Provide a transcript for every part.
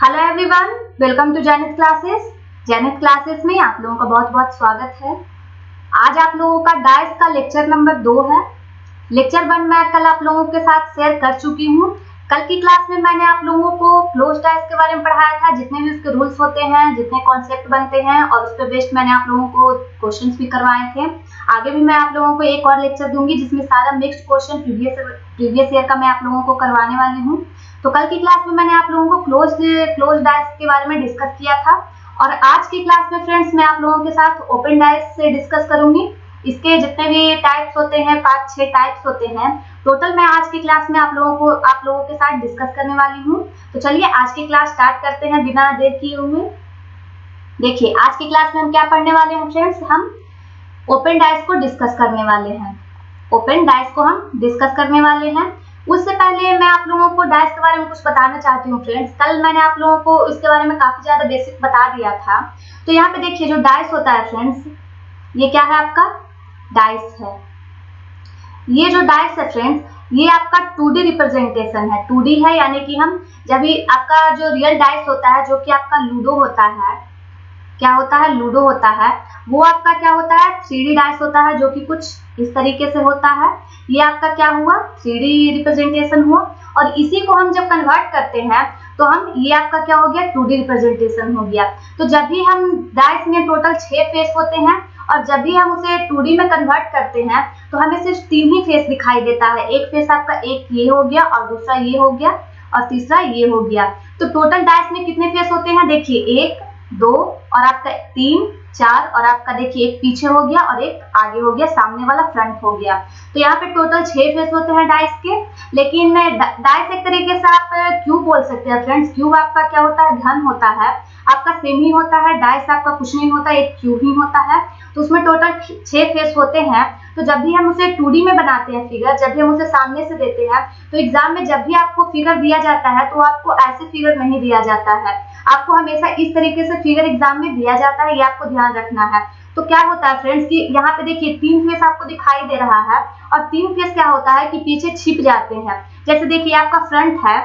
Hello everyone, welcome to Zenith classes. Zenith classes में आप लोगों का बहुत बहुत स्वागत है। आज आप लोगों का डाइस का लेक्चर नंबर 2 है। लेक्चर 1 मैं कल आप लोगों के साथ शेयर कर चुकी हूँ। कल की क्लास में मैंने आप लोगों को क्लोज डाइस के बारे में पढ़ाया था, जितने भी उसके रूल्स होते हैं, जितने कॉन्सेप्ट बनते हैं, और उस पर बेस्ड मैंने आप लोगों को क्वेश्चंस भी करवाए थे। आगे भी मैं आप लोगों को एक और लेक्चर दूंगी जिसमें सारा मिक्स्ड क्वेश्चन प्रीवियस ईयर का मैं आप लोगों को करवाने वाली हूँ। तो कल की क्लास में मैंने आप लोगों को क्लोज डाइस के बारे में डिस्कस किया था, और आज की क्लास में फ्रेंड्स मैं आप लोगों के साथ ओपन डाइस से डिस्कस करूंगी। इसके जितने भी टाइप्स होते हैं, 5-6 टाइप्स होते हैं टोटल, मैं आज की क्लास में आप लोगों के साथ डिस्कस करने वाली हूँ। तो चलिए आज की क्लास स्टार्ट करते हैं बिना देर किए हुए। देखिए आज की क्लास में हम क्या पढ़ने वाले हैं फ्रेंड्स, हम ओपन डाइस को डिस्कस करने वाले हैं। ओपन डाइस को हम डिस्कस करने वाले हैं। उससे पहले मैं आप लोगों को डाइस के बारे में कुछ बताना चाहती हूँ फ्रेंड्स। कल मैंने आप लोगों को इसके बारे में काफी ज्यादा बेसिक बता दिया था। तो यहाँ पे देखिए जो डाइस होता है फ्रेंड्स, ये क्या है, आपका डाइस है। ये जो डाइस है फ्रेंड्स, ये आपका 2D रिप्रेजेंटेशन है। 2D है यानी कि हम जब भी आपका जो रियल डाइस होता है, जो कि आपका लूडो होता है, क्या होता है, लूडो होता है, वो आपका क्या होता है, 3D डाइस होता है, जो कि कुछ इस तरीके से होता है। ये आपका क्या हुआ, 3D रिप्रेजेंटेशन हुआ, और इसी को हम जब कन्वर्ट करते हैं तो हम ये आपका क्या हो गया, 2D रिप्रेजेंटेशन हो गया। तो जब भी हम डाइस में टोटल 6 फेस होते हैं, और जब भी हम उसे 2D में कन्वर्ट करते हैं तो हमें सिर्फ 3 ही फेस दिखाई देता है। एक फेस आपका एक ये हो गया, और दूसरा ये हो गया, और तीसरा ये हो गया। तो टोटल डाइस में कितने फेस होते हैं, देखिए 1, 2 और आपका 3, 4, और आपका देखिए एक पीछे हो गया और एक आगे हो गया, सामने वाला फ्रंट हो गया। तो यहाँ पे टोटल 6 फेस होते हैं डाइस के। लेकिन डाइस एक तरीके से आप क्यूब बोल सकते हैं फ्रेंड्स। क्यूब आपका क्या होता है, घन होता है, आपका सेम ही होता है। डाइस आपका कुछ नहीं होता, एक क्यूब ही होता है। तो उसमें टोटल 6 फेस होते हैं। तो जब भी हम उसे 2D में बनाते हैं फिगर, जब भी हम उसे सामने से देते हैं, तो एग्जाम में जब भी आपको फिगर दिया जाता है तो आपको ऐसे फिगर नहीं दिया जाता है, आपको हमेशा इस तरीके से फिगर एग्जाम में दिया जाता है। ये आपको ध्यान रखना है। तो क्या होता है फ्रेंड्स कि यहाँ पे देखिए 3 फेस आपको दिखाई दे रहा है, और 3 फेस क्या होता है कि पीछे छिप जाते हैं। जैसे देखिए आपका फ्रंट है,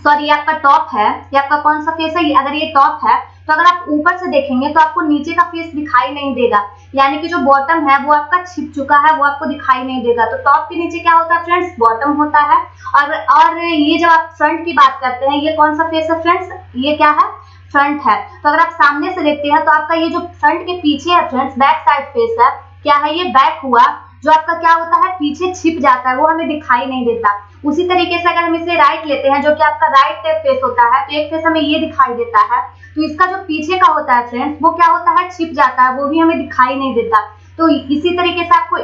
सॉरी ये आपका टॉप है, ये आपका कौन सा फेस है, अगर ये टॉप है तो अगर आप ऊपर से देखेंगे तो आपको नीचे का फेस दिखाई नहीं देगा, यानी कि जो बॉटम है वो आपका छिप चुका है, वो आपको दिखाई नहीं देगा। तो टॉप के नीचे क्या होता है फ्रेंड्स, बॉटम होता है। और ये जब आप फ्रंट की बात करते हैं, ये कौन सा फेस है फ्रेंड्स, ये क्या है, फ्रंट है। तो अगर आप सामने से देखते हैं तो आपका ये जो फ्रंट के पीछे है फ्रेंड्स, बैक साइड फेस है, क्या है, ये बैक हुआ, जो आपका क्या होता है, पीछे छिप जाता है, वो हमें दिखाई नहीं देता। उसी तरीके से अगर हम इसे राइट लेते हैं, जो कि आपका राइट फेस होता है, तो एक फेस हमें ये दिखाई देता है, तो इसका जो पीछे का होता है फ्रेंड्स, वो क्या होता है, छिप जाता है, वो भी हमें दिखाई नहीं देता। तो इसी तरीके से आपको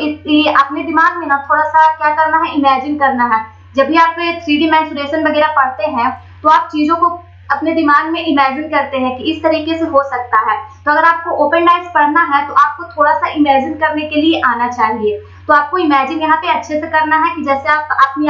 अपने दिमाग में ना थोड़ा सा क्या करना है, इमेजिन करना है। जब भी आप 3D मेंसुरेशन वगैरह पढ़ते हैं तो आप चीजों को अपने दिमाग में इमेजिन करते हैं कि इस तरीके से हो सकता है। तो अगर आपको ओपन डाइस पढ़ना है तो आपको थोड़ा सा इमेजिन करने के लिए आना चाहिए। तो आपको इमेजिन यहाँ पे अच्छे से करना है कि जैसे आप अपनी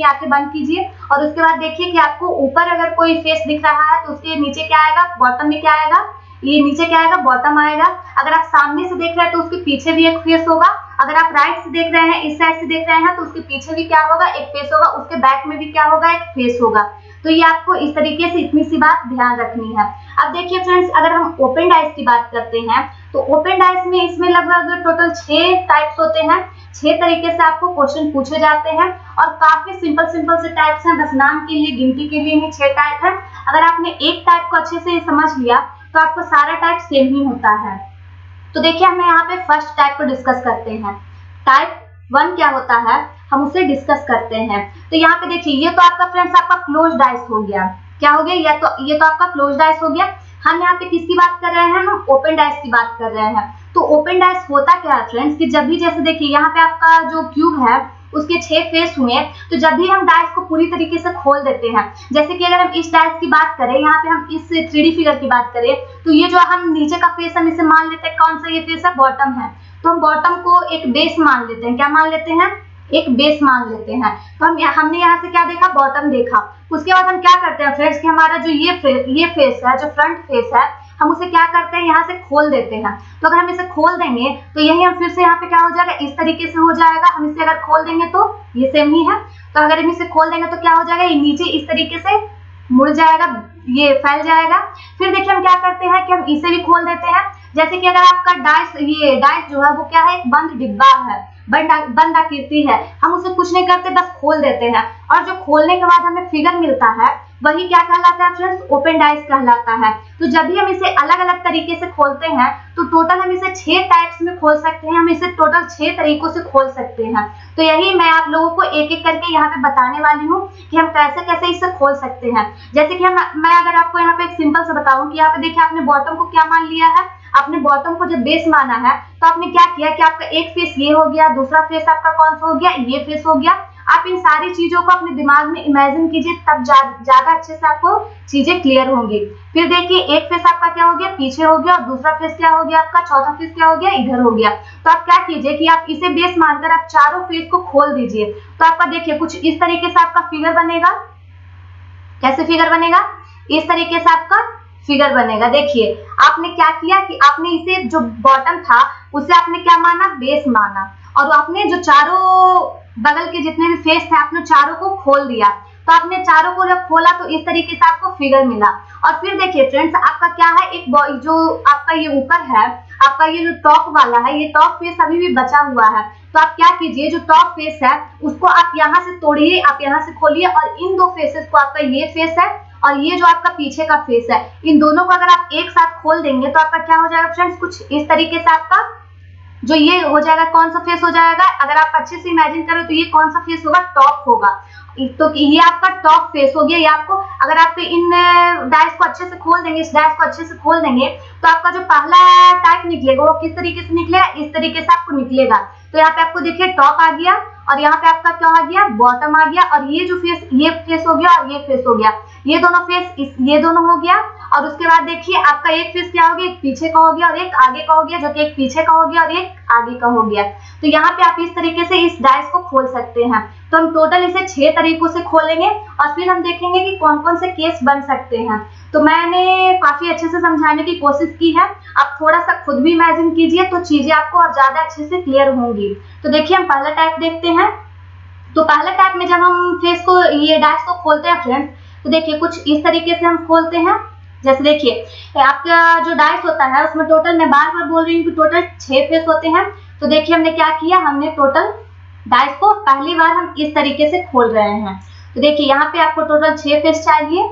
आंखें बंद कीजिए, और उसके बाद देखिए कि आपको ऊपर अगर कोई फेस दिख रहा है तो उसके नीचे क्या आएगा, बॉटम में क्या आएगा, ये नीचे क्या आएगा, बॉटम आएगा। अगर आप सामने से देख रहे हैं तो उसके पीछे भी एक फेस होगा। अगर आप राइट से देख रहे हैं, इस साइड से देख रहे हैं, तो उसके पीछे भी क्या होगा, एक फेस होगा, उसके बैक में भी क्या होगा, एक फेस होगा। तो ये आपको इस तरीके से इतनी सी बात ध्यान रखनी है। अब देखिए फ्रेंड्स, अगर हम ओपन डाइस की बात करते हैं तो ओपन डाइस में इसमें लगभग टोटल 6 टाइप्स होते हैं। 6 तरीके से आपको क्वेश्चन पूछे जाते हैं, और काफी सिंपल से टाइप्स हैं, बस नाम के लिए, गिनती के लिए ही 6 टाइप है। अगर आपने एक टाइप को अच्छे से समझ लिया तो आपको सारा टाइप सेम ही होता है। तो देखिए हमें यहाँ पे फर्स्ट टाइप को डिस्कस करते हैं। टाइप 1 क्या होता है, हम उसे डिस्कस करते हैं। तो यहाँ पे देखिए ये तो आपका फ्रेंड्स आपका क्लोज डाइस हो गया। क्या हो गया, ये तो आपका क्लोज डाइस हो गया। हम यहाँ पे किसकी बात कर रहे हैं, हम ओपन डाइस की बात कर रहे हैं। तो ओपन डाइस होता क्या है फ्रेंड्स कि जब भी, जैसे देखिए यहाँ पे आपका जो क्यूब है उसके 6 फेस हुए, तो जब भी हम डाइस को पूरी तरीके से खोल देते हैं, जैसे कि अगर हम इस डाइस की बात करें, यहाँ पे हम इस 3D फिगर की बात करें, तो ये जो हम नीचे का फेस हम इसे मान लेते हैं, कौन सा ये फेस है, बॉटम है। तो हम बॉटम को एक बेस मान लेते हैं, क्या मान लेते हैं, एक बेस मान लेते हैं। तो हमने यहाँ से क्या देखा, बॉटम देखा। उसके बाद हम क्या करते हैं फ्रेंड्स कि हमारा जो ये फेस है, जो फ्रंट फेस है, हम उसे क्या करते हैं, यहाँ से खोल देते हैं। तो अगर हम इसे खोल देंगे तो यही हम फिर से यहाँ पे क्या हो जाएगा, इस तरीके से हो जाएगा। हम इसे अगर खोल देंगे तो ये सेम ही है। तो अगर हम इसे खोल देंगे तो क्या हो जाएगा, ये नीचे इस तरीके से मुड़ जाएगा, ये फैल जाएगा। फिर देखिए हम क्या करते हैं कि हम इसे भी खोल देते हैं। जैसे कि अगर आपका डाइस जो है वो क्या है, एक बंद डिब्बा है, बंद आकृति है, हम उसे कुछ नहीं करते बस खोल देते हैं, और जो खोलने के बाद हमें फिगर मिलता है वही क्या कहलाता है फ्रेंड्स, ओपन डाइस कहलाता है। तो जब भी हम इसे अलग अलग तरीके से खोलते हैं तो टोटल हम इसे 6 टाइप्स में खोल सकते हैं, हम इसे टोटल 6 तरीकों से खोल सकते हैं। तो यही मैं आप लोगों को एक एक करके यहाँ पे बताने वाली हूँ कि हम कैसे कैसे इसे खोल सकते हैं। जैसे कि मैं अगर आपको यहाँ पे एक सिंपल से बताऊं कि यहाँ पे देखिए आपने बॉटम को क्या मान लिया है, आपने बॉटम को जब बेस माना है तो आपने क्या किया कि आपका एक फेस ये हो गया, दूसरा फेस आपका कौन सा हो गया, ये फेस हो गया। आप इन सारी चीजों को अपने दिमाग में इमेजिन कीजिए, तब ज्यादा अच्छे से आपको चीजें क्लियर होंगी। फिर देखिए एक फेस आपका क्या हो गया, पीछे हो गया, और दूसरा फेस क्या हो गया आपका, चौथा फेस क्या हो गया, इधर हो गया। तो आप क्या कीजिए कि आप इसे बेस मानकर आप चारों फेस को खोल दीजिए। तो आपका देखिए कुछ इस तरीके से आपका फिगर बनेगा। कैसे फिगर बनेगा, इस तरीके से आपका फिगर बनेगा। देखिए आपने क्या किया कि आपने इसे जो बॉटम था उसे आपने क्या माना, बेस माना, और आपने जो चारों बगल के जितने भी फेस थे आपने चारों को खोल दिया। तो आपने चारों को जब खोला तो इस तरीके से आपको फिगर मिला। और फिर देखिए फ्रेंड्स आपका क्या है, एक जो आपका ये ऊपर है, आपका ये जो टॉप वाला है, ये टॉप फेस अभी भी बचा हुआ है। तो आप क्या कीजिए, जो टॉप फेस है उसको आप यहाँ से तोड़िए, आप यहाँ से खोलिए, और इन दो फेसेस को, आपका ये फेस है और ये जो आपका पीछे का फेस है, इन दोनों को अगर आप एक साथ खोल देंगे तो आपका क्या हो जाएगा फ्रेंड्स, कुछ इस तरीके से आपका जो ये हो जाएगा, कौन सा फेस हो जाएगा, अगर आप अच्छे से इमेजिन करें तो ये कौन सा फेस होगा, टॉप होगा। तो ये आपका टॉप फेस हो गया। ये आपको अगर आप इन डाइस को अच्छे से खोल देंगे, इस डाइस को अच्छे से खोल देंगे तो आपका जो पहला टाइप निकलेगा वो किस तरीके से निकलेगा, इस तरीके से आपको निकलेगा। तो यहाँ पे आपको देखिए टॉप आ गया, और यहाँ पे आपका क्या आ गया, बॉटम आ गया, और ये जो फेस, ये फेस हो गया और ये फेस हो गया, ये दोनों फेस, ये दोनों हो गया। और उसके बाद देखिए आपका एक फेस क्या हो गया, एक पीछे का हो गया और एक आगे का हो गया, जो कि एक पीछे का हो गया और एक आगे का हो गया। तो यहाँ पे आप इस तरीके से इस डाइस को खोल सकते हैं। तो हम टोटल इसे 6 तरीकों से खोलेंगे और फिर हम देखेंगे कि कौन कौन से केस बन सकते हैं। तो मैंने काफी अच्छे से समझाने की कोशिश की है, आप थोड़ा सा खुद भी इमेजिन कीजिए तो चीजें आपको और ज्यादा अच्छे से क्लियर होंगी। तो देखिए हम पहला टाइप देखते हैं। तो पहला टाइप में जब हम फेस को, ये डाइस को खोलते हैं फ्रेंड्स, तो देखिए कुछ इस तरीके से हम खोलते हैं। जैसे देखिए आपका जो डाइस होता है उसमें टोटल, मैं बार बार बोल रही हूँ कि टोटल 6 फेस होते हैं। तो देखिए हमने क्या किया, हमने टोटल डाइस को पहली बार हम इस तरीके से खोल रहे हैं। तो देखिए यहाँ पे आपको टोटल 6 फेस चाहिए।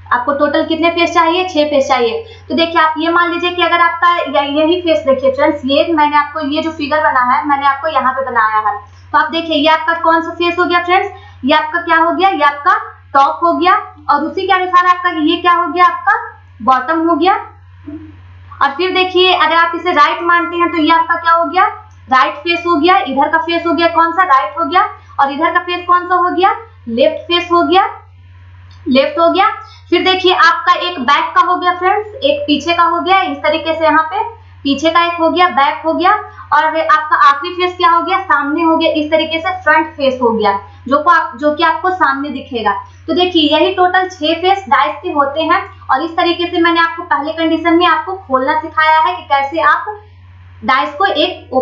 आपको टोटल कितने फेस चाहिए, 6 फेस चाहिए। तो देखिए आप ये मान लीजिए कि अगर आपका यही फेस, देखिए फ्रेंड्स ये मैंने आपको, ये जो फिगर बना है मैंने आपको यहाँ पे बनाया है। तो आप देखिए ये आपका कौन सा फेस हो गया फ्रेंड्स, ये आपका क्या हो गया, ये आपका टॉप हो गया, और उसी के अनुसार आपका ये क्या हो गया, आपका बॉटम हो गया। और फिर देखिए अगर आप इसे राइट मानते हैं तो ये आपका क्या हो गया, राइट फेस हो गया। इधर का फेस हो गया कौन सा, राइट हो गया, और इधर का फेस कौन सा हो गया, लेफ्ट फेस हो गया, लेफ्ट हो गया। फिर देखिए आपका एक बैक का हो गया फ्रेंड्स, एक पीछे का हो गया, इस तरीके से यहाँ पे पीछे का एक हो गया, बैक हो गया, और आपका आखिरी फेस क्या हो गया, सामने हो गया, इस तरीके से फ्रंट फेस हो गया, जो कि आपको सामने दिखेगा। तो देखिए यही टोटल 6 फेस डाइस के होते हैं, और इस तरीके से मैंने आपको पहले कंडीशन में आपको खोलना सिखाया है कि कैसे आप डाइस को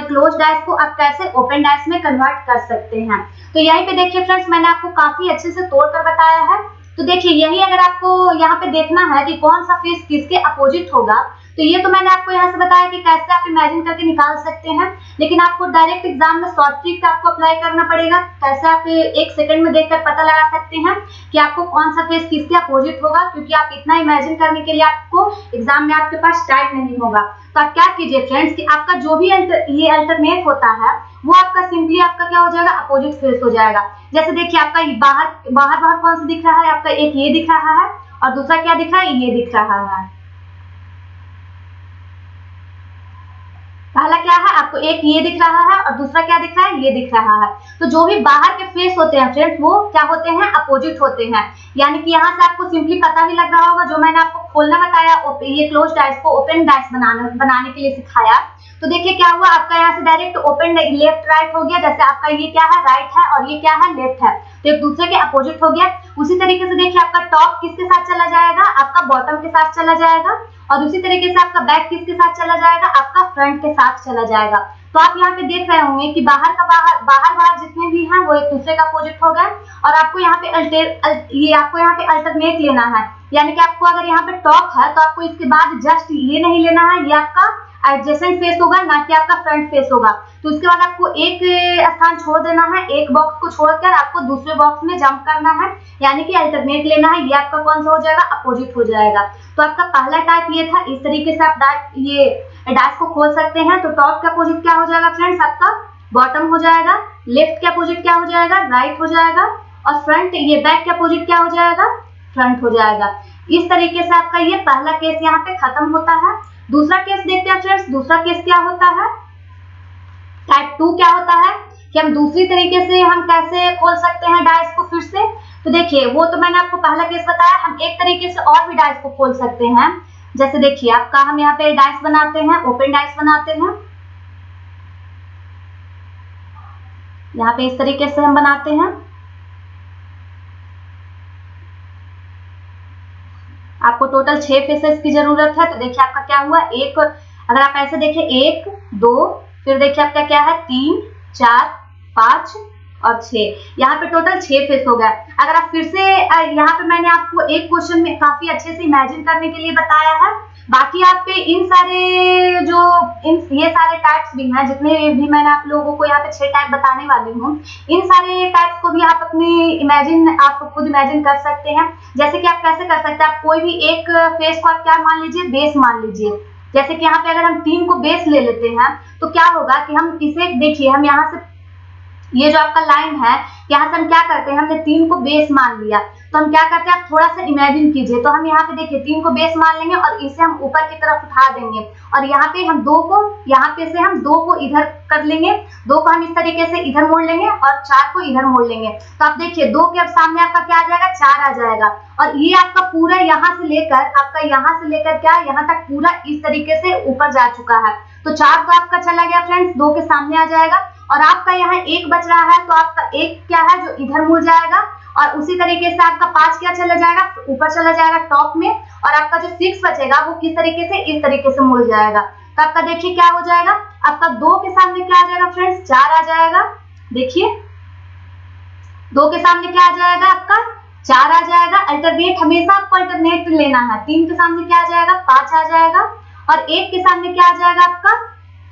क्लोज डाइस को आप कैसे ओपन डाइस में कन्वर्ट कर सकते हैं। तो यहीं पे देखिए फ्रेंड्स मैंने आपको काफी अच्छे से तोड़कर बताया है। तो देखिए यही अगर आपको यहाँ पे देखना है कि कौन सा फेस किसके अपोजिट होगा, तो ये तो मैंने आपको यहाँ से बताया कि कैसे आप इमेजिन करके निकाल सकते हैं, लेकिन आपको डायरेक्ट एग्जाम में शॉर्ट ट्रिक आपको अप्लाई करना पड़ेगा। कैसे आप 1 सेकंड में देखकर पता लगा सकते हैं कि आपको कौन सा फेस किसके अपोजिट होगा, क्योंकि आप इतना इमेजिन करने के लिए आपको एग्जाम में आपके पास टाइम नहीं होगा। तो आप क्या कीजिए फ्रेंड्स कि आपका जो भी ये अल्टरनेट होता है वो आपका सिंपली आपका क्या हो जाएगा, अपोजिट फेस हो जाएगा। जैसे देखिए आपका बाहर कौन सा दिख रहा है, आपका एक ये दिख रहा है और दूसरा क्या दिख रहा है, ये दिख रहा है। पहला क्या है, आपको एक ये दिख रहा है और दूसरा क्या दिख रहा है, ये दिख रहा है। तो जो भी बाहर के फेस होते हैं फ्रेंड्स वो क्या होते हैं, अपोजिट होते हैं। यानी कि यहाँ से आपको सिंपली पता ही लग रहा होगा, जो मैंने आपको खोलना बताया, ये क्लोज डाइस को ओपन डाइस बनाने के लिए सिखाया। तो देखिए क्या हुआ, आपका यहाँ से डायरेक्ट ओपन लेफ्ट राइट हो गया। जैसे आपका ये क्या है, राइट है और ये क्या है, लेफ्ट है, तो एक दूसरे के अपोजिट हो गया। उसी तरीके से देखिए आपका टॉप किसके साथ चला जाएगा, आपका बॉटम के साथ चला जाएगा, और उसी तरीके से आपका बैक किसके साथ चला जाएगा, आपका फ्रंट के साथ चला जाएगा। तो आप यहाँ पे देख रहे होंगे कि बाहर बाहर जितने भी हैं वो एक दूसरे का अपोजिट हो गए, और आपको यहाँ पे अल्टरनेट लेना है, यानी कि आपको अगर यहाँ पे टॉप है तो आपको इसके बाद जस्ट ये नहीं लेना है, ये आपका एडजेसेंट फेस होगा, ना कि आपका फ्रंट फेस होगा। तो उसके बाद आपको एक स्थान छोड़ देना है, एक बॉक्स को छोड़कर आपको दूसरे बॉक्स में जंप करना है, यानी कि अल्टरनेट लेना है। ये आपका कौन सा हो जाएगा, अपोजिट हो जाएगा। तो आपका पहला टाइप ये था, इस तरीके से आप ये डाइस को खोल सकते हैं। तो टॉप का अपोजिट क्या हो जाएगा फ्रेंड्स, आपका बॉटम हो जाएगा, लेफ्ट के अपोजिट क्या हो जाएगा, राइट हो जाएगा, और फ्रंट ये बैक के अपोजिट क्या हो जाएगा, फ्रंट हो जाएगा। इस तरीके से आपका ये पहला केस यहाँ पे खत्म होता है। दूसरा केस देखते हैं फ्रेंड्स, दूसरा केस क्या होता है, टाइप 2 क्या होता है कि हम दूसरी तरीके से हम कैसे खोल सकते हैं डाइस को फिर से। तो देखिए, वो तो मैंने आपको पहला केस बताया, हम एक तरीके से और भी डाइस को खोल सकते हैं। जैसे देखिए आपका, हम यहाँ पे डाइस बनाते हैं, ओपन डाइस बनाते हैं, यहाँ पे इस तरीके से हम बनाते हैं। आपको टोटल 6 फेसेस की जरूरत है। तो देखिए आपका क्या हुआ, एक, अगर आप ऐसे देखिए 1 2, फिर देखिए आपका क्या है 3 4 5 और 6, यहाँ पे टोटल 6 फेस हो गया। अगर आप फिर से यहाँ पे मैंने आपको एक क्वेश्चन में काफी अच्छे से इमेजिन करने के लिए बताया है, बाकी आप पे ये सारे टाइप्स भी हैं, जितने भी मैंने आप लोगों को यहाँ पे 6 टाइप बताने वाली हूँ, इन सारे टाइप्स को भी आप आप खुद इमेजिन कर सकते हैं। जैसे कि आप कैसे कर सकते हैं, आप कोई भी एक फेस को आप क्या मान लीजिए, बेस मान लीजिए। जैसे कि यहाँ पे अगर हम 3 को बेस ले लेते हैं तो क्या होगा कि हम इसे देखिए, हम यहाँ से ये जो आपका लाइन है, यहाँ से हम क्या करते हैं, हमने 3 को बेस मान लिया, तो हम क्या करते हैं, आप थोड़ा सा इमेजिन कीजिए। तो हम यहाँ पे देखिए 3 को बेस मान लेंगे और इसे हम ऊपर की तरफ उठा देंगे, और यहाँ पे हम 2 को, यहाँ पे से हम 2 को इधर कर लेंगे, 2 को हम इस तरीके से इधर मोड़ लेंगे और 4 को इधर मोड़ लेंगे। तो आप देखिए 2 के अब सामने आपका क्या आ जाएगा, 4 आ जाएगा, और ये आपका पूरा यहाँ से लेकर क्या, यहाँ तक पूरा इस तरीके से ऊपर जा चुका है। तो 4 तो आपका चला गया फ्रेंड्स, 2 के सामने आ जाएगा, और आपका यहाँ 1 बच रहा है, तो आपका 1 क्या है जो इधर मुड़ जाएगा, और उसी तरीके से आपका 5 क्या चला जाएगा, ऊपर चला जाएगा टॉप में, और आपका जो 6 बचेगा वो किस तरीके से, इस तरीके से मुड़ जाएगा। तो आपका देखिए क्या हो जाएगा, आपका 2 के सामने क्या आ जाएगा फ्रेंड्स, 4 आ जाएगा। देखिए 2 के सामने क्या आ जाएगा, आपका 4 आ जाएगा। अल्टरनेट हमेशा आपको अल्टरनेट लेना है। 3 के सामने क्या आ जाएगा, 5 आ जाएगा, और 1 के सामने क्या आ जाएगा, आपका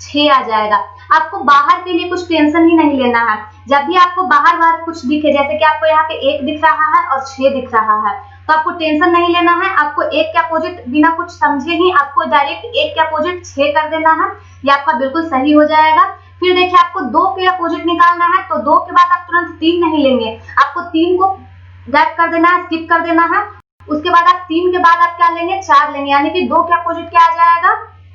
6 आ जाएगा। आपको बाहर के लिए कुछ टेंशन ही नहीं लेना है। जब भी आपको बाहर कुछ दिखे, जैसे कि आपको यहाँ पे 1 दिख रहा है और 6 दिख रहा है, तो आपको टेंशन नहीं लेना है। आपको 1 के अपोजिट बिना कुछ समझे ही आपको डायरेक्ट 1 के अपोजिट 6 कर देना है, ये आपका बिल्कुल सही हो जाएगा। फिर देखिए आपको 2 के अपोजिट निकालना है, तो 2 के बाद आप तुरंत 3 नहीं लेंगे, आपको 3 को गैप कर देना है, स्किप कर देना है। उसके बाद आप 3 के बाद आप क्या लेंगे, 4 लेंगे, यानी कि 2 के अपोजिट क्या आ जाएगा,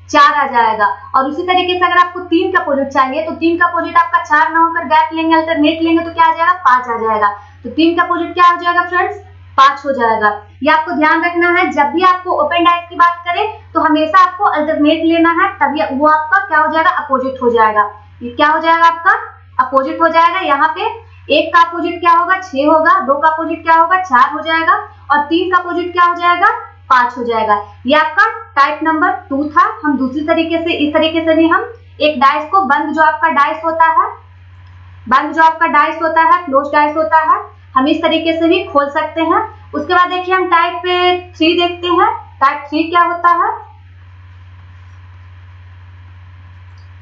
4 आ जाएगा। और उसी तरीके से अगर आपको 3 का अपोजिट चाहिए, तो 3 का अपोजिट आपका 4 ना होकर गैप लेंगे, अल्टरनेट लेंगे, तो क्या आ जाएगा, 5 आ जाएगा। तो 3 का अपोजिट क्या हो जाएगा फ्रेंड्स, 5 हो जाएगा। ये आपको ध्यान रखना है, जब भी आपको ओपन डाइस की बात करें तो हमेशा आपको अल्टरनेट लेना है, तभी वो आपका क्या हो जाएगा, अपोजिट हो जाएगा। ये क्या हो जाएगा, आपका अपोजिट हो जाएगा। यहाँ पे 1 का अपोजिट क्या होगा, 6 होगा, 2 का अपोजिट क्या होगा, 4 हो जाएगा, और 3 का अपोजिट क्या हो जाएगा, 5 हो जाएगा। ये आपका टाइप नंबर 2 था। हम दूसरी तरीके से, इस तरीके से भी हम एक डाइस को बंद जो आपका डाइस होता है, क्लोज डाइस होता है, हम इस तरीके से भी खोल सकते हैं। उसके बाद देखिए हम टाइप 3 देखते हैं। टाइप 3 क्या होता है,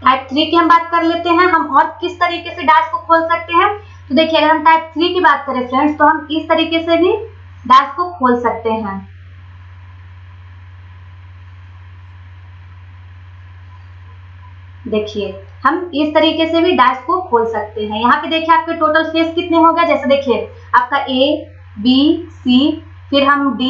टाइप 3 की हम बात कर लेते हैं, हम और किस तरीके से डाइस को खोल सकते हैं। तो देखिए अगर हम टाइप 3 की बात करें फ्रेंड्स, तो हम इस तरीके से भी डाइस को खोल सकते हैं। देखिए हम इस तरीके से भी डाइस को खोल सकते हैं। यहाँ पे देखिए आपके टोटल फेस कितने हो गए, जैसे देखिए आपका A B C, फिर हम D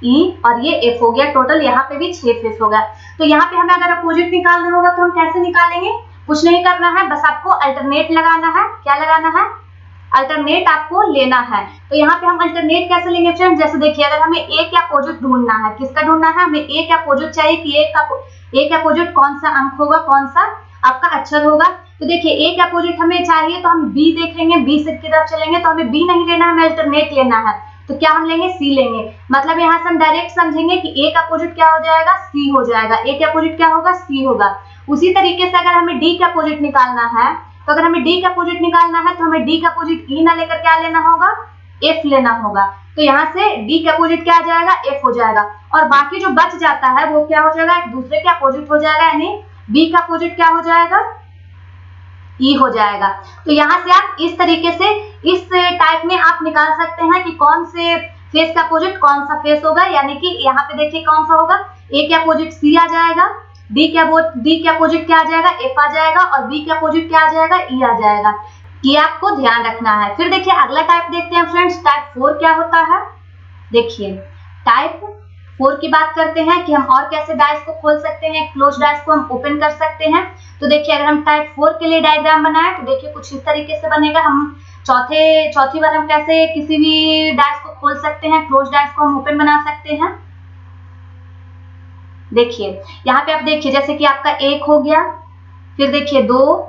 E और ये F हो गया, टोटल यहाँ पे भी 6 फेस हो गया। तो यहाँ पे हमें अगर अपोजिट निकालना होगा तो हम कैसे निकालेंगे, कुछ नहीं करना है, बस आपको अल्टरनेट लगाना है। क्या लगाना है, अल्टरनेट आपको लेना है। तो यहाँ पे हम अल्टरनेट कैसे लेंगे फ्रेंड, जैसे देखिए अगर हमें A के अपोजिट ढूंढना है, किसका ढूंढना है, हमें A के अपोजिट चाहिए कि A के अपोजिट कौन सा अंक होगा, कौन सा आपका अक्षर होगा। तो देखिए A के अपोजिट हमें चाहिए, तो हम B देखेंगे, B से की तरफ चलेंगे, तो हमें B नहीं लेना है, हमें अल्टरनेट लेना है। तो क्या हम लेंगे, सी लेंगे। मतलब यहाँ से हम डायरेक्ट समझेंगे कि ए का अपोजिट क्या हो जाएगा, सी हो जाएगा। ए का अपोजिट क्या होगा, सी होगा। उसी तरीके से अगर हमें डी का अपोजिट निकालना है, तो अगर हमें डी का अपोजिट निकालना है तो हमें डी का अपोजिट ई ना लेकर क्या लेना होगा, एफ लेना होगा। तो यहाँ से डी का अपोजिट क्या आ जाएगा, एफ हो जाएगा। और बाकी जो बच जाता है वो क्या हो जाएगा, एक दूसरे के अपोजिट हो जाएगा, यानी बी का अपोजिट क्या हो जाएगा, ई हो जाएगा। तो यहाँ से आप इस तरीके से इस टाइप में आप निकाल सकते हैं कि कौन से फेस का अपोजिट कौन सा फेस होगा। यानी कि यहाँ पे देखिए कौन सा होगा, ए के अपोजिट सी आ जाएगा, डी के अपोजिट क्या आ जाएगा, एफ आ जाएगा, और बी के अपोजिट क्या आ जाएगा, ई आ जाएगा। ये आपको ध्यान रखना है। फिर देखिए अगला टाइप देखते हैं फ्रेंड्स, टाइप 4 क्या होता है। देखिए टाइप 4 की बात करते हैं कि हम और कैसे डाइस को खोल सकते हैं, क्लोज डाइस को हम ओपन कर सकते हैं। तो देखिए अगर हम टाइप 4 के लिए डायग्राम बनाए तो देखिए कुछ इस तरीके से बनेगा। हम चौथी बार हम कैसे किसी भी डाइस को खोल सकते हैं, क्लोज डाइस को हम ओपन बना सकते हैं। देखिए यहाँ पे आप देखिए जैसे कि आपका 1 हो गया, फिर देखिए 2,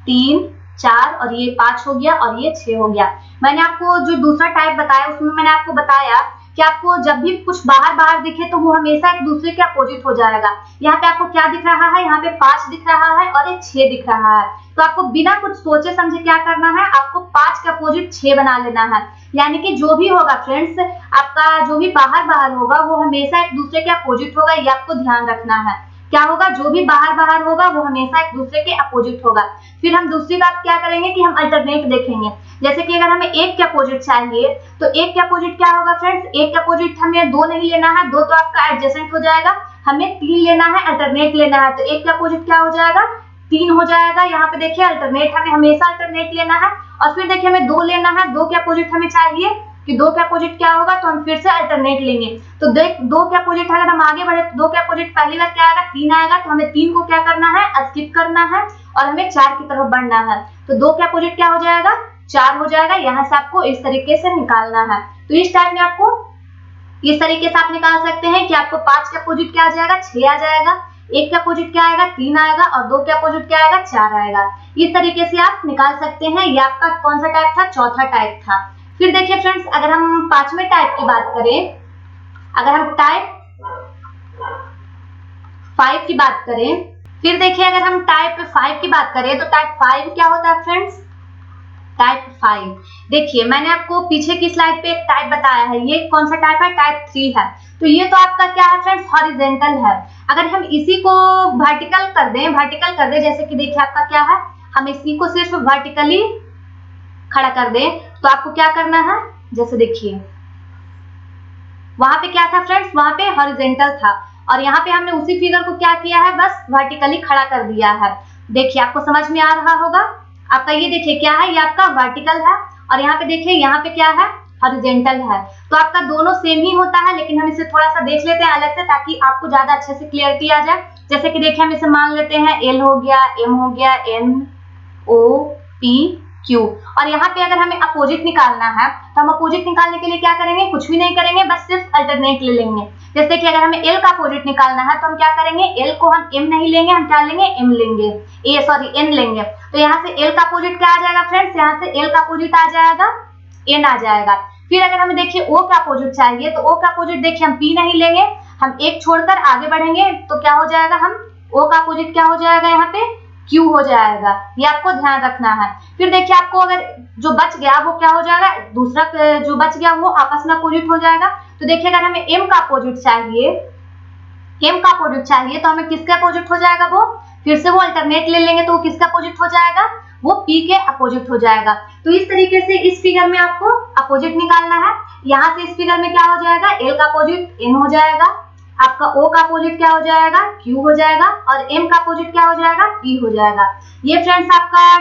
3, 4 और ये 5 हो गया और ये 6 हो गया। मैंने आपको जो दूसरा टाइप बताया उसमें मैंने आपको बताया कि आपको जब भी कुछ बाहर दिखे तो वो हमेशा एक दूसरे के अपोजिट हो जाएगा। यहाँ पे आपको क्या दिख रहा है, यहाँ पे 5 दिख रहा है और एक 6 दिख रहा है। तो आपको बिना कुछ सोचे समझे क्या करना है, आपको 5 के अपोजिट 6 बना लेना है। यानी कि जो भी होगा फ्रेंड्स, आपका जो भी बाहर होगा वो हमेशा एक दूसरे के अपोजिट होगा, ये आपको ध्यान रखना है। क्या होगा, जो भी बाहर होगा वो हमेशा एक दूसरे के अपोजिट होगा। फिर हम दूसरी बात क्या करेंगे कि हम अल्टरनेट देखेंगे। जैसे कि अगर हमें 1 के अपोजिट चाहिए तो 1 के अपोजिट क्या होगा फ्रेंड्स, 1 के अपोजिट हमें 2 नहीं लेना है, 2 तो आपका एडजेसेंट हो जाएगा, हमें 3 लेना है, अल्टरनेट लेना है। तो 1 के अपोजिट क्या हो जाएगा, 3 हो जाएगा। यहाँ पे देखिए अल्टरनेट, हमें हमेशा अल्टरनेट लेना है। और फिर देखिए हमें 2 लेना है, 2 के अपोजिट हमें चाहिए कि 2 के अपोजिट क्या होगा, तो हम फिर से अल्टरनेट लेंगे। तो देख 2 के अपोजिट अगर हम आगे बढ़े तो 2 के अपोजिट पहली बार क्या आएगा, 3 आएगा। तो हमें 3 को क्या करना है, स्किप करना है और हमें 4 की तरफ बढ़ना है। तो 2 के अपोजिट क्या हो जाएगा, 4 हो जाएगा। यहाँ से आपको इस तरीके से निकालना है। तो इस टाइप में आपको इस तरीके से आप निकाल सकते हैं कि आपको 5 के अपोजिट क्या आ जाएगा, 6 आ जाएगा, 1 के अपोजिट क्या आएगा, 3 आएगा, और 2 के अपोजिट क्या आएगा, 4 आएगा। इस तरीके से आप निकाल सकते हैं। ये आपका कौन सा टाइप था, चौथा टाइप था। फिर देखिए फ्रेंड्स अगर हम 5वें टाइप की बात करें, अगर हम टाइप 5 की बात करें, फिर देखिए अगर हम टाइप 5 की बात करें तो टाइप 5 क्या होता है फ्रेंड्स, टाइप 5 देखिए मैंने आपको पीछे की स्लाइड पे एक टाइप बताया है। ये कौन सा टाइप है, टाइप 3 है। तो ये तो आपका क्या है फ्रेंड्स, हॉरिजॉन्टल है। अगर हम इसी को वर्टिकल कर दें, जैसे कि देखिए आपका क्या है, हम इसी को सिर्फ वर्टिकली खड़ा कर दें तो आपको क्या करना है, जैसे देखिए वहां पे क्या था फ्रेंड्स, वहां पे हॉरिजॉन्टल था और यहाँ पे हमने उसी फिगर को क्या किया है, बस वर्टिकली खड़ा कर दिया है। देखिए आपको समझ में आ रहा होगा। आपका ये देखिए क्या है, ये आपका वर्टिकल है और यहाँ पे देखिए यहाँ पे क्या है, हॉरिजॉन्टल है। तो आपका दोनों सेम ही होता है, लेकिन हम इसे थोड़ा सा देख लेते हैं अलग से ताकि आपको ज्यादा अच्छे से क्लियरिटी आ जाए। जैसे कि देखिए हम इसे मान लेते हैं एल हो गया, एम हो गया, एन, ओ, पी, क्यू। और यहाँ पे अगर हमें अपोजिट निकालना है तो हम अपोजिट निकालने के लिए क्या करेंगे, कुछ भी नहीं करेंगे, बस सिर्फ अल्टरनेट ले लेंगे। जैसे कि अगर हमें एल का अपोजिट निकालना है तो हम क्या करेंगे, एल को हम एम नहीं लेंगे, हम क्या लेंगे, एम लेंगे, एन लेंगे। तो यहाँ से एल का अपोजिट क्या आ जाएगा फ्रेंड्स, यहाँ से एल का अपोजिट आ जाएगा, एन आ जाएगा। फिर अगर हमें देखिए ओ का अपोजिट चाहिए तो ओ का अपोजिट देखिए हम पी नहीं लेंगे, हम एक छोड़कर आगे बढ़ेंगे तो क्या हो जाएगा, हम ओ का अपोजिट क्या हो जाएगा, यहाँ पे क्यू हो जाएगा। ये आपको ध्यान रखना है। फिर देखिए आपको अगर जो बच गया वो क्या हो जाएगा, दूसरा जो बच गया वो आपस में अपोजिट हो जाएगा। तो देखिए अगर हमें एम का अपोजिट चाहिए, तो हमें किसके अपोजिट हो जाएगा, वो फिर से वो अल्टरनेट ले लेंगे तो वो किसका अपोजिट हो जाएगा, वो पी के अपोजिट हो जाएगा। तो इस तरीके से इस फिगर में आपको अपोजिट निकालना है। यहाँ से इस फिगर में क्या हो जाएगा, एल का अपोजिट एन हो जाएगा, आपका ओ का अपोजिट क्या हो जाएगा, क्यू हो जाएगा, और एम का अपोजिट क्या हो जाएगा, पी हो जाएगा। ये फ्रेंड्स आपका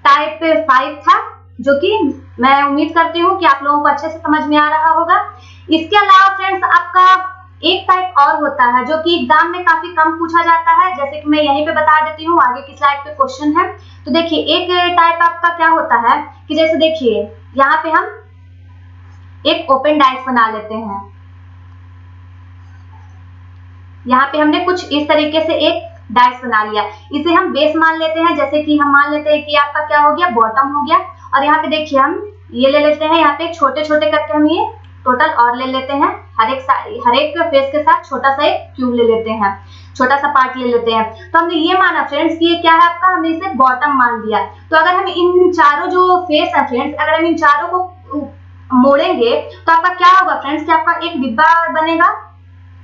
टाइप 5 था, जो कि मैं उम्मीद करती हूँ कि आप लोगों को अच्छे से समझ में आ रहा होगा। इसके अलावा फ्रेंड्स आपका एक टाइप और होता है जो कि एग्जाम में काफी कम पूछा जाता है, जैसे कि मैं यहीं पे बता देती हूँ, आगे की स्लाइड पे क्वेश्चन है। तो देखिए एक टाइप आपका क्या होता है कि जैसे देखिए यहाँ पे हम एक ओपन डाइस बना लेते हैं। यहाँ पे हमने कुछ इस तरीके से एक डाइस बना लिया, इसे हम बेस मान लेते हैं। जैसे कि हम मान लेते हैं कि आपका क्या हो गया, बॉटम हो गया। और यहाँ पे देखिए हम ये ले लेते हैं, यहाँ पे छोटे छोटे करके हम ये टोटल और ले लेते हैं, हर एक फेस के साथ छोटा सा एक क्यूब ले लेते हैं, छोटा सा पार्ट ले लेते हैं। तो हमने ये माना फ्रेंड्स कि ये क्या है आपका, हमने इसे बॉटम मान लिया। तो अगर हम इन चारों जो फेस है फ्रेंड्स, अगर हम इन चारों को मोड़ेंगे तो आपका क्या होगा फ्रेंड्स, कि आपका एक डिब्बा बनेगा।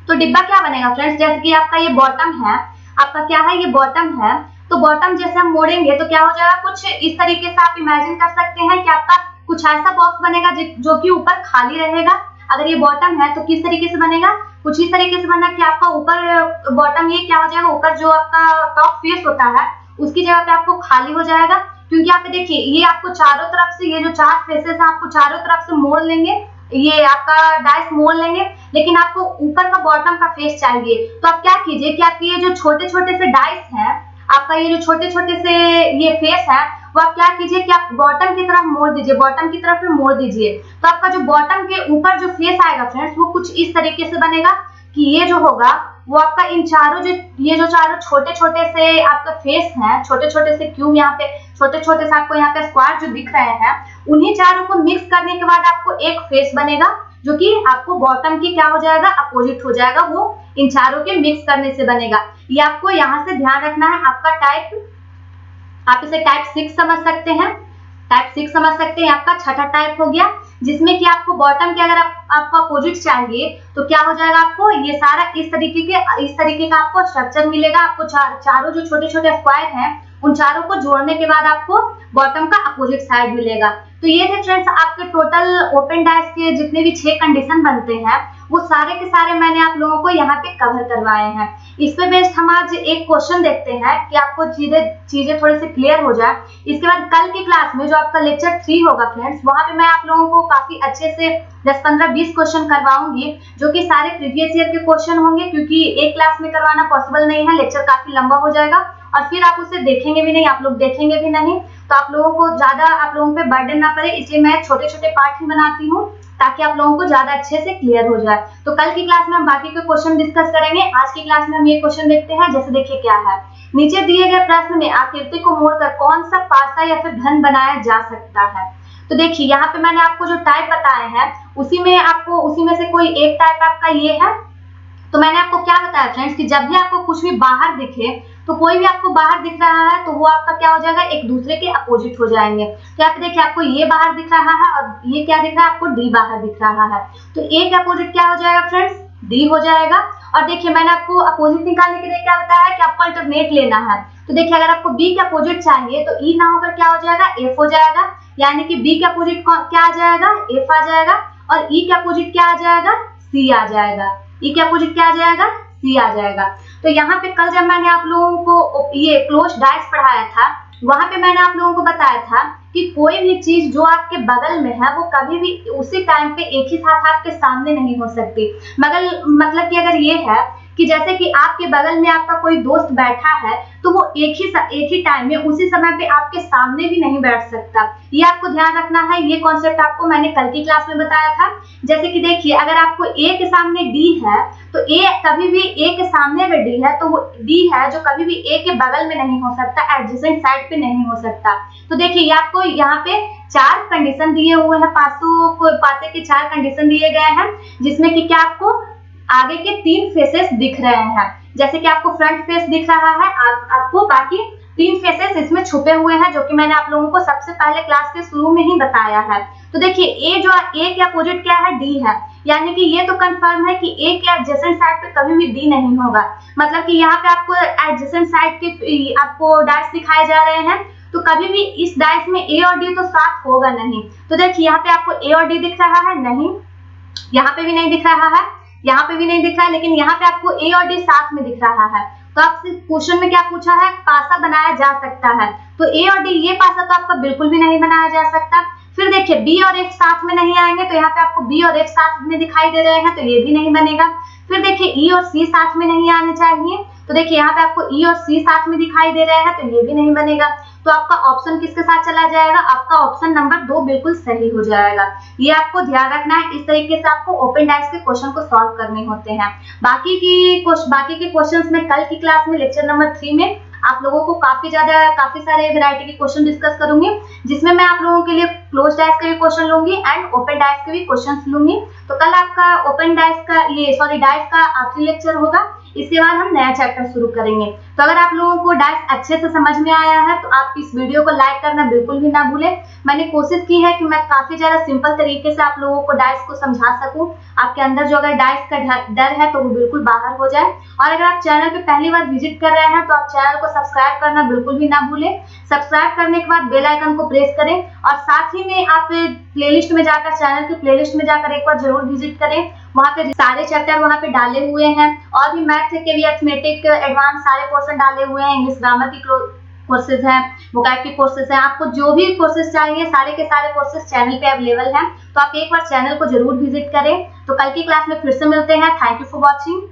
तो डिब्बा क्या बनेगा फ्रेंड्स, जैसे कि आपका ये बॉटम है, आपका क्या है, ये बॉटम है। तो बॉटम जैसे हम मोड़ेंगे तो क्या हो जाएगा, कुछ इस तरीके से आप इमेजिन कर सकते हैं कि आपका कुछ ऐसा बॉक्स बनेगा जो कि ऊपर खाली रहेगा। अगर ये बॉटम है तो किस तरीके से बनेगा, कुछ इस तरीके से बना कि आपका ऊपर बॉटम ये क्या हो जाएगा, ऊपर जो आपका टॉप फेस होता है उसकी जगह पे आपको खाली हो जाएगा। क्योंकि यहाँ पे देखिए ये आपको चारों तरफ से, ये जो 4 फेसेस है आपको चारों तरफ से मोड़ लेंगे, ये आपका डाइस मोड़ लेंगे, लेकिन आपको ऊपर का बॉटम का फेस चाहिए। तो आप क्या कीजिए कि आपके ये जो छोटे छोटे से डाइस हैं, आपका ये जो छोटे छोटे से ये फेस है, वो आप क्या कीजिए कि आप बॉटम की तरफ मोड़ दीजिए, बॉटम की तरफ मोड़ दीजिए। तो आपका जो बॉटम के ऊपर जो फेस आएगा फ्रेंड्स, वो कुछ इस तरीके से बनेगा कि ये जो होगा वो आपका इन चारों ये जो चारों छोटे छोटे से आपका फेस हैं, छोटे छोटे से क्यूब, यहाँ पे छोटे छोटे से आपको यहाँ पे स्क्वायर जो दिख रहे हैं, उन्हीं चारों को मिक्स करने के बाद आपको एक फेस बनेगा जो कि आपको बॉटम की क्या हो जाएगा, अपोजिट हो जाएगा, वो इन चारों के मिक्स करने से बनेगा। ये आपको यहाँ से ध्यान रखना है। आपका टाइप, आप इसे टाइप 6 समझ सकते हैं, टाइप 6 समझ सकते हैं, आपका छठा टाइप हो गया, जिसमें कि आपको बॉटम के अगर आपको अपोजिट चाहिए तो क्या हो जाएगा, आपको ये सारा इस तरीके का आपको स्ट्रक्चर मिलेगा। आपको चारों जो छोटे छोटे स्क्वायर हैं उन चारों को जोड़ने के बाद आपको बॉटम का अपोजिट साइड मिलेगा। तो ये थे फ्रेंड्स आपके टोटल ओपन डाइस के जितने भी 6 कंडीशन बनते हैं, वो सारे के सारे मैंने आप लोगों को यहाँ पे कवर करवाए हैं। इस पे बेस्ड हम आज एक क्वेश्चन देखते हैं कि आपको चीजें थोड़े से क्लियर हो जाए। इसके बाद कल की क्लास में जो आपका लेक्चर 3 होगा फ्रेंड्स, वहां पे मैं आप लोगों को काफी अच्छे से 10, 15, 20 क्वेश्चन करवाऊंगी, जो कि सारे प्रीवियस ईयर के क्वेश्चन होंगे, क्योंकि एक क्लास में करवाना पॉसिबल नहीं है, लेक्चर काफी लंबा हो जाएगा और फिर आप उसे देखेंगे भी नहीं, आप लोग देखेंगे भी नहीं, तो आप लोगों को ज्यादा आप लोगों पे बर्डन ना पड़े, इसलिए मैं छोटे छोटे पार्ट ही बनाती हूँ ताकि आप लोगों को ज्यादा अच्छे से क्लियर हो जाए। तो कल की क्लास में हम बाकी के क्वेश्चन डिस्कस करेंगे। आज की क्लास में हम ये क्वेश्चन देखते हैं। जैसे देखिए क्या है, नीचे दिए गए प्रश्न में आकृति को मोड़कर कौन सा पासा या फिर घन बनाया जा सकता है। तो देखिए यहाँ पे मैंने आपको जो टाइप बताए हैं उसी में से कोई एक टाइप आपका ये है। तो मैंने आपको क्या बताया फ्रेंड्स कि जब भी आपको कुछ भी बाहर दिखे, तो कोई भी आपको बाहर दिख रहा है तो वो आपका क्या हो जाएगा, एक दूसरे के अपोजिट हो जाएंगे। तो यहाँ पे देखिए आपको ये बाहर दिख रहा है और ये क्या दिख रहा है, आपको डी बाहर दिख रहा है, तो ए के अपोजिट क्या हो जाएगा फ्रेंड्स, डी हो जाएगा। और देखिए मैंने आपको अपोजिट निकालने के लिए क्या बताया है कि आपको अल्टरनेट लेना है। तो देखिए अगर आपको बी के अपोजिट चाहिए तो ई ना होकर क्या हो जाएगा, एफ हो जाएगा, यानी कि बी के अपोजिट क्या आ जाएगा, एफ आ जाएगा, और ई के अपोजिट क्या आ जाएगा, सी आ जाएगा। ई के अपोजिट क्या आ जाएगा, सी आ जाएगा। तो यहाँ पे कल जब मैंने आप लोगों को ये क्लोज डाइस पढ़ाया था, वहां पे मैंने आप लोगों को बताया था कि कोई भी चीज जो आपके बगल में है वो कभी भी उसी टाइम पे एक ही साथ आपके सामने नहीं हो सकती। मगर मतलब कि अगर ये है कि जैसे कि आपके बगल में आपका कोई दोस्त बैठा है तो वो एक ही टाइम में उसी समय पे आपके सामने भी नहीं बैठ सकता। ये आपको ध्यान रखना है। ये कॉन्सेप्ट आपको मैंने कल की क्लास में बताया था। जैसे कि देखिए अगर आपको ए के सामने डी है तो ए कभी भी ए के सामने अगर डी है तो वो डी है जो कभी भी ए के बगल में नहीं हो सकता, एडजेसेंट साइड पे नहीं हो सकता। तो देखिए ये आपको यहाँ पे 4 कंडीशन दिए हुए हैं, पासे के 4 कंडीशन दिए गए हैं, जिसमें कि क्या आपको आगे के 3 फेसेस दिख रहे हैं। जैसे कि आपको फ्रंट फेस दिख रहा है, आपको बाकी 3 फेसेस इसमें छुपे हुए हैं, जो कि मैंने आप लोगों को सबसे पहले क्लास के शुरू में ही बताया है। तो देखिए ए के अपोजिट क्या है, डी है, यानी कि ये तो कंफर्म है कि ए के एडजेसेंट साइड पे कभी भी डी नहीं होगा। मतलब कि यहाँ पे आपको एडजेसेंट साइड के आपको डाइस दिखाए जा रहे हैं, तो कभी भी इस डाइस में ए और डी तो साथ होगा नहीं। तो देखिए यहाँ पे आपको ए और डी दिख रहा है, नहीं, यहाँ पे भी नहीं दिख रहा है, यहाँ पे भी नहीं दिख रहा है, लेकिन यहाँ पे आपको ए और डी साथ में दिख रहा है। तो आपसे क्वेश्चन में क्या पूछा है, पासा बनाया जा सकता है। तो ए और डी ये पासा तो आपका बिल्कुल भी नहीं बनाया जा सकता। फिर देखिए बी और एफ साथ में नहीं आएंगे, तो यहाँ पे आपको बी और एफ साथ में दिखाई दे रहे हैं, तो ये भी नहीं बनेगा। फिर देखिए ई और सी साथ में नहीं आने चाहिए, तो देखिए यहाँ पे आपको ई और सी साथ में दिखाई दे रहे हैं, तो ये भी नहीं बनेगा। तो आपका ऑप्शन किसके साथ चला जाएगा, आपका ऑप्शन नंबर 2 बिल्कुल सही हो जाएगा। ये आपको ध्यान रखना है। इस तरीके से आपको ओपन डाइस के क्वेश्चन को सॉल्व करने होते हैं। बाकी के क्वेश्चंस में कल की क्लास में लेक्चर नंबर 3 में आप लोगों को काफी सारे वैरायटी के क्वेश्चन डिस्कस करूंगी, जिसमें मैं आप लोगों के लिए क्लोज डाइस के भी क्वेश्चन लूंगी एंड ओपन डाइस के भी क्वेश्चन लूंगी। तो कल आपका ओपन डाइस का डाइस का आखिरी लेक्चर होगा। इसके बाद हम नया चैप्टर शुरू करेंगे। तो अगर आप लोगों को डाइस अच्छे से समझ में आया है तो आप इस वीडियो को लाइक करना बिल्कुल भी ना भूलें। मैंने कोशिश की है कि मैं काफी ज्यादा सिंपल तरीके से आप लोगों को डाइस को समझा सकूं, आपके अंदर जो अगर डाइस का डर है तो वो बिल्कुल बाहर हो जाए। और अगर आप चैनल पे पहली बार विजिट कर रहे हैं तो आप चैनल को सब्सक्राइब करना बिल्कुल भी ना भूलें। सब्सक्राइब करने के बाद बेल आइकन को प्रेस करें और साथ ही में आप प्लेलिस्ट में जाकर, चैनल की प्लेलिस्ट में जाकर एक बार जरूर विजिट करें। वहां पे सारे चैप्टर वहां पे डाले हुए हैं और भी मैथ के भी, अरिथमेटिक, एडवांस सारे पोर्शन डाले हुए हैं। इंग्लिश ग्रामर की कोर्सेज हैं, वोकैब की कोर्सेज हैं। आपको जो भी कोर्सेज चाहिए सारे के सारे कोर्सेज चैनल पे अवेलेबल हैं। तो आप एक बार चैनल को जरूर विजिट करें। तो कल की क्लास में फिर से मिलते हैं। Thank you for watching.